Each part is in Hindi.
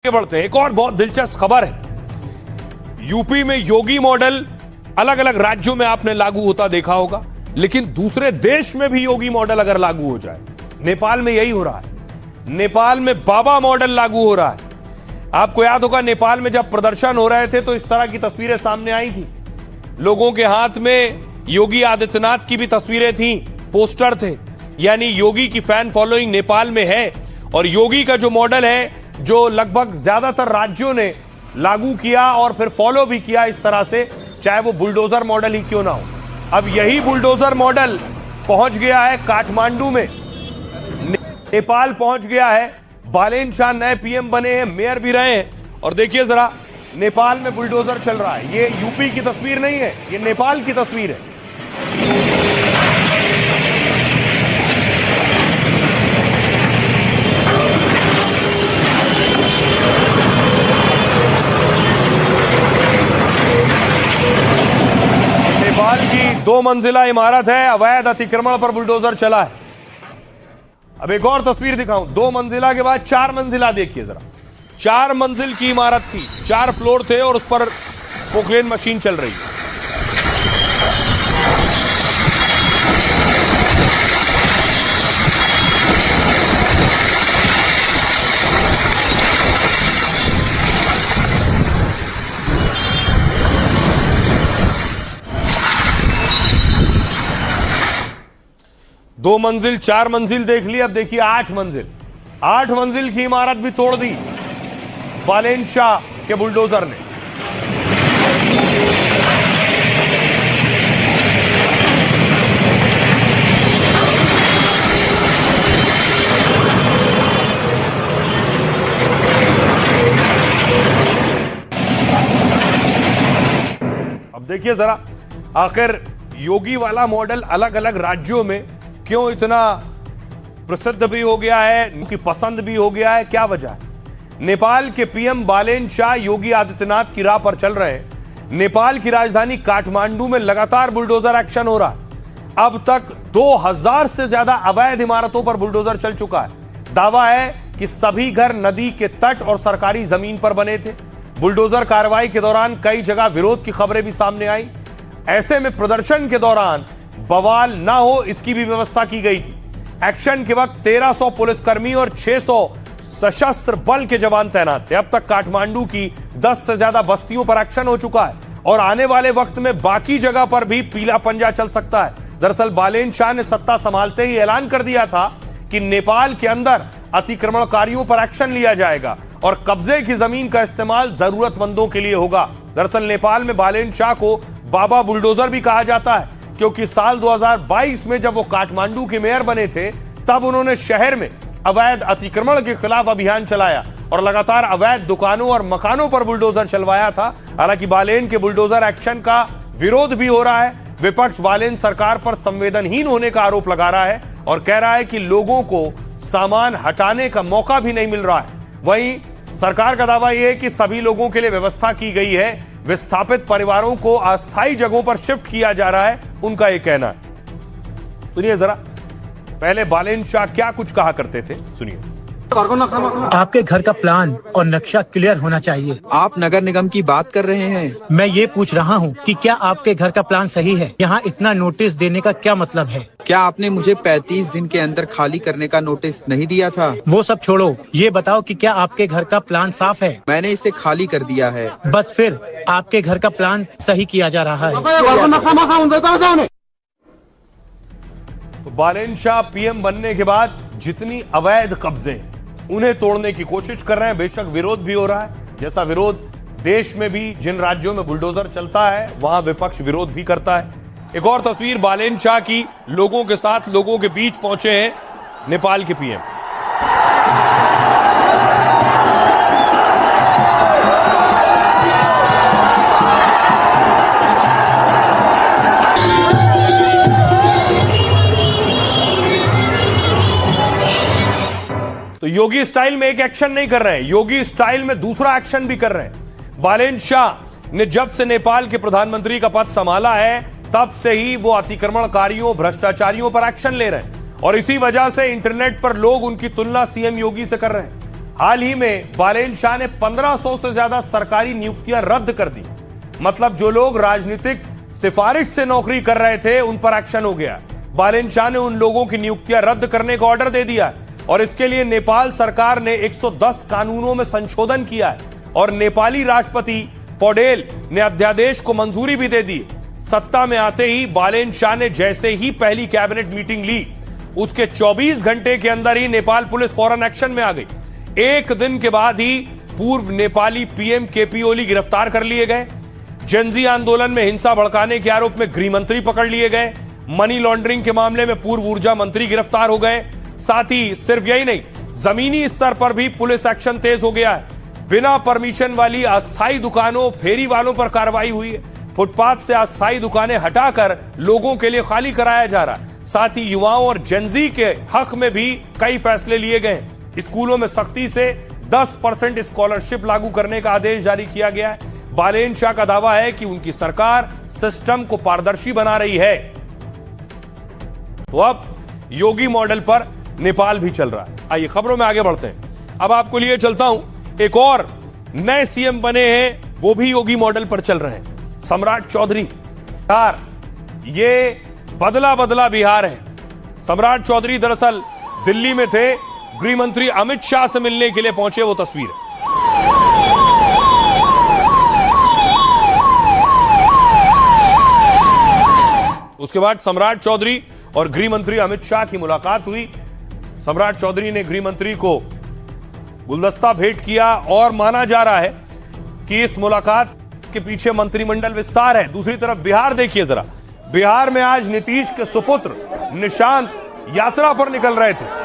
आगे बढ़ते हैं। एक और बहुत दिलचस्प खबर है। यूपी में योगी मॉडल अलग अलग राज्यों में आपने लागू होता देखा होगा, लेकिन दूसरे देश में भी योगी मॉडल अगर लागू हो जाए, नेपाल में यही हो रहा है। नेपाल में बाबा मॉडल लागू हो रहा है। आपको याद होगा नेपाल में जब प्रदर्शन हो रहे थे तो इस तरह की तस्वीरें सामने आई थी। लोगों के हाथ में योगी आदित्यनाथ की भी तस्वीरें थी, पोस्टर थे, यानी योगी की फैन फॉलोइंग नेपाल में है। और योगी का जो मॉडल है, जो लगभग ज्यादातर राज्यों ने लागू किया और फिर फॉलो भी किया इस तरह से, चाहे वो बुलडोजर मॉडल ही क्यों ना हो। अब यही बुलडोजर मॉडल पहुंच गया है काठमांडू में, नेपाल पहुंच गया है। बालेन शाह नए पीएम बने हैं, मेयर भी रहे हैं। और देखिए जरा, नेपाल में बुलडोजर चल रहा है। ये यूपी की तस्वीर नहीं है, ये नेपाल की तस्वीर है। नेपाल की 2 मंजिला इमारत है, अवैध अतिक्रमण पर बुलडोजर चला है। अब एक और तस्वीर दिखाऊं, 2 मंजिला के बाद 4 मंजिला देखिए जरा। 4 मंजिल की इमारत थी, 4 फ्लोर थे और उस पर पोक्लेन मशीन चल रही है। दो मंजिल, 4 मंजिल देख ली, अब देखिए 8 मंजिल। 8 मंजिल की इमारत भी तोड़ दी बालेन शाह के बुलडोजर ने। अब देखिए जरा, आखिर योगी वाला मॉडल अलग अलग राज्यों में क्यों इतना प्रसिद्ध भी हो गया है, उनकी पसंद भी हो गया है, क्या वजह है? नेपाल के पीएम बालेन शाह योगी आदित्यनाथ की राह पर चल रहे हैं। नेपाल की राजधानी काठमांडू में लगातार बुलडोजर एक्शन हो रहा है। अब तक 2000 से ज्यादा अवैध इमारतों पर बुलडोजर चल चुका है। दावा है कि सभी घर नदी के तट और सरकारी जमीन पर बने थे। बुलडोजर कार्रवाई के दौरान कई जगह विरोध की खबरें भी सामने आई। ऐसे में प्रदर्शन के दौरान बवाल ना हो, इसकी भी व्यवस्था की गई थी। एक्शन के वक्त 1300 पुलिसकर्मी और 600 सशस्त्र बल के जवान तैनात थे। अब तक काठमांडू की 10 से ज्यादा बस्तियों पर एक्शन हो चुका है और आने वाले वक्त में बाकी जगह पर भी पीला पंजा चल सकता है। दरअसल बालेन शाह ने सत्ता संभालते ही ऐलान कर दिया था कि नेपाल के अंदर अतिक्रमणकारियों पर एक्शन लिया जाएगा और कब्जे की जमीन का इस्तेमाल जरूरतमंदों के लिए होगा। दरअसल नेपाल में बालेन शाह को बाबा बुलडोजर भी कहा जाता है, क्योंकि साल 2022 में जब वो काठमांडू के मेयर बने थे, तब उन्होंने शहर में अवैध अतिक्रमण के खिलाफ अभियान चलाया और लगातार अवैध दुकानों और मकानों पर बुलडोजर चलवाया था। हालांकि बालेन के बुलडोजर एक्शन का विरोध भी हो रहा है। विपक्ष बालेन सरकार पर संवेदनहीन होने का आरोप लगा रहा है और कह रहा है कि लोगों को सामान हटाने का मौका भी नहीं मिल रहा है। वहीं सरकार का दावा यह है कि सभी लोगों के लिए व्यवस्था की गई है। विस्थापित परिवारों को अस्थायी जगहों पर शिफ्ट किया जा रहा है, उनका यह कहना है। सुनिए जरा, पहले बालेन शाह क्या कुछ कहा करते थे, सुनिए। आपके घर का प्लान और नक्शा क्लियर होना चाहिए। आप नगर निगम की बात कर रहे हैं? मैं ये पूछ रहा हूँ कि क्या आपके घर का प्लान सही है? यहाँ इतना नोटिस देने का क्या मतलब है? क्या आपने मुझे 35 दिन के अंदर खाली करने का नोटिस नहीं दिया था? वो सब छोड़ो, ये बताओ कि क्या आपके घर का प्लान साफ है? मैंने इसे खाली कर दिया है। बस फिर आपके घर का प्लान सही किया जा रहा है। तो बालेन शाह पीएम बनने के बाद जितनी अवैध कब्जे उन्हें तोड़ने की कोशिश कर रहे हैं। बेशक विरोध भी हो रहा है, जैसा विरोध देश में भी जिन राज्यों में बुलडोजर चलता है वहां विपक्ष विरोध भी करता है। एक और तस्वीर बालेन शाह की, लोगों के साथ, लोगों के बीच पहुंचे हैं नेपाल के पीएम। तो योगी स्टाइल में एक एक्शन नहीं कर रहे हैं, योगी स्टाइल में दूसरा एक्शन भी कर रहे हैं। बालेन शाह ने जब से नेपाल के प्रधानमंत्री का पद संभाला है, तब से ही वो अतिक्रमणकारियों, भ्रष्टाचारियों पर एक्शन ले रहे हैं और इसी वजह से इंटरनेट पर लोग उनकी तुलना सीएम योगी से कर रहे हैं। हाल ही में बालेन शाह ने 1500 से ज्यादा सरकारी नियुक्तियां रद्द कर दी। मतलब जो लोग राजनीतिक सिफारिश से नौकरी कर रहे थे उन पर एक्शन हो गया। बालेन शाह ने उन लोगों की नियुक्तियां रद्द करने का ऑर्डर दे दिया है और इसके लिए नेपाल सरकार ने 110 कानूनों में संशोधन किया है और नेपाली राष्ट्रपति पौडेल ने अध्यादेश को मंजूरी भी दे दी। सत्ता में आते ही बालेन शाह ने जैसे ही पहली कैबिनेट मीटिंग ली, उसके 24 घंटे के अंदर ही नेपाल पुलिस फौरन एक्शन में आ गई। एक दिन के बाद ही पूर्व नेपाली पीएम केपी ओली गिरफ्तार कर लिए गए। जेनजी आंदोलन में हिंसा भड़काने के आरोप में गृह मंत्री पकड़ लिए गए। मनी लॉन्ड्रिंग के मामले में पूर्व ऊर्जा मंत्री गिरफ्तार हो गए। साथ ही सिर्फ यही नहीं, जमीनी स्तर पर भी पुलिस एक्शन तेज हो गया है। बिना परमिशन वाली अस्थायी दुकानों, फेरी वालों पर कार्रवाई हुई है। फुटपाथ से अस्थायी दुकानें हटाकर लोगों के लिए खाली कराया जा रहा है। साथ ही युवाओं और जेनजी के हक में भी कई फैसले लिए गए। स्कूलों में सख्ती से 10% स्कॉलरशिप लागू करने का आदेश जारी किया गया है। बालेन शाह का दावा है कि उनकी सरकार सिस्टम को पारदर्शी बना रही है। तो अब योगी मॉडल पर नेपाल भी चल रहा है। आइए खबरों में आगे बढ़ते हैं। अब आपको लिए चलता हूं, एक और नए सीएम बने हैं, वो भी योगी मॉडल पर चल रहे हैं। सम्राट चौधरी। बिहार, ये बदला बदला बिहार है। सम्राट चौधरी दरअसल दिल्ली में थे, गृह मंत्री अमित शाह से मिलने के लिए पहुंचे। वो तस्वीर है। उसके बाद सम्राट चौधरी और गृह मंत्री अमित शाह की मुलाकात हुई। सम्राट चौधरी ने गृह मंत्री को गुलदस्ता भेंट किया और माना जा रहा है कि इस मुलाकात के पीछे मंत्रिमंडल विस्तार है। दूसरी तरफ बिहार देखिए जरा। बिहार में आज नीतीश के सुपुत्र निशांत यात्रा पर निकल रहे थे।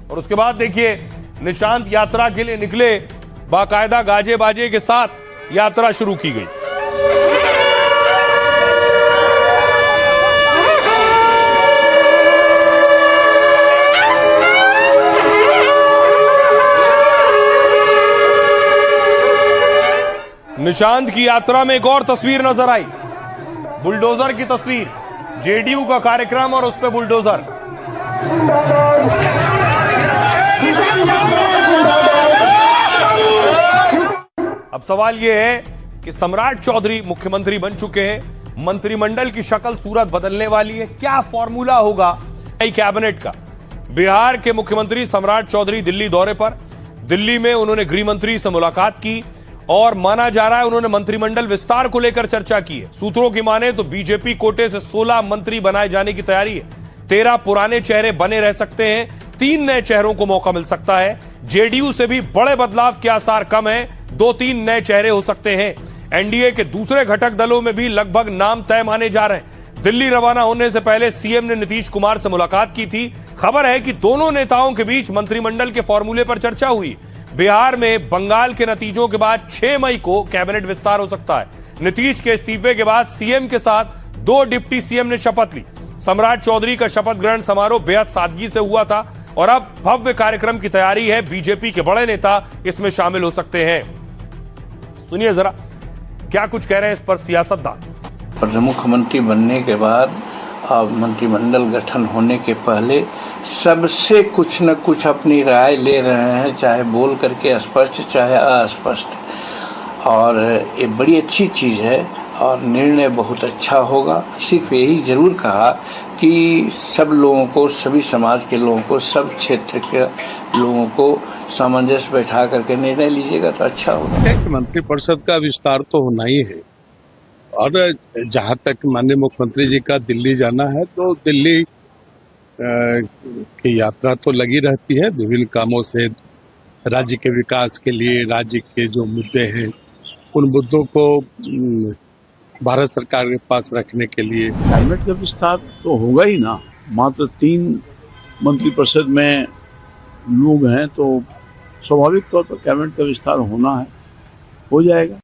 और उसके बाद देखिए निशांत यात्रा के लिए निकले, बाकायदा गाजे बाजे के साथ यात्रा शुरू की गई। निशांत की यात्रा में एक और तस्वीर नजर आई, बुलडोजर की तस्वीर। जेडीयू का कार्यक्रम और उस पर बुलडोजर। अब सवाल यह है कि सम्राट चौधरी मुख्यमंत्री बन चुके हैं, मंत्रिमंडल की शक्ल सूरत बदलने वाली है। क्या फॉर्मूला होगा नई कैबिनेट का? बिहार के मुख्यमंत्री सम्राट चौधरी दिल्ली दौरे पर। दिल्ली में उन्होंने गृह मंत्री से मुलाकात की और माना जा रहा है उन्होंने मंत्रिमंडल विस्तार को लेकर चर्चा की है। सूत्रों की माने तो बीजेपी कोटे से 16 मंत्री बनाए जाने की तैयारी है। 13 पुराने चेहरे बने रह सकते हैं, 3 नए चेहरों को मौका मिल सकता है। जेडीयू से भी बड़े बदलाव के आसार कम है, 2-3 नए चेहरे हो सकते हैं। एनडीए के दूसरे घटक दलों में भी लगभग नाम तय माने जा रहे हैं। दिल्ली रवाना होने से पहले सीएम ने नीतीश कुमार से मुलाकात की थी। खबर है कि दोनों नेताओं के बीच मंत्रिमंडल के फॉर्मूले पर चर्चा हुई। बिहार में बंगाल के नतीजों के बाद 6 मई को कैबिनेट विस्तार हो सकता है। नीतीश के इस्तीफे के बाद सीएम के साथ 2 डिप्टी सीएम ने शपथ ली। सम्राट चौधरी का शपथ ग्रहण समारोह बेहद सादगी से हुआ था और अब भव्य कार्यक्रम की तैयारी है। बीजेपी के बड़े नेता इसमें शामिल हो सकते हैं। सुनिए जरा क्या कुछ कह रहे हैं इस पर सियासतदान। मुख्यमंत्री बनने के बाद अब मंत्रिमंडल गठन होने के पहले सबसे कुछ न कुछ अपनी राय ले रहे हैं, चाहे बोल करके स्पष्ट चाहे अस्पष्ट। और ये बड़ी अच्छी चीज़ है और निर्णय बहुत अच्छा होगा। सिर्फ यही जरूर कहा कि सब लोगों को, सभी समाज के लोगों को, सब क्षेत्र के लोगों को सामंजस्य बैठा करके निर्णय लीजिएगा तो अच्छा होगा। मंत्रिपरिषद का विस्तार तो होना ही है और जहाँ तक माननीय मुख्यमंत्री जी का दिल्ली जाना है तो दिल्ली की यात्रा तो लगी रहती है विभिन्न कामों से। राज्य के विकास के लिए राज्य के जो मुद्दे हैं उन मुद्दों को भारत सरकार के पास रखने के लिए कैबिनेट का विस्तार तो होगा ही ना। मात्र 3 मंत्रिपरिषद में लोग हैं तो स्वाभाविक तौर पर कैबिनेट का विस्तार होना है, हो जाएगा।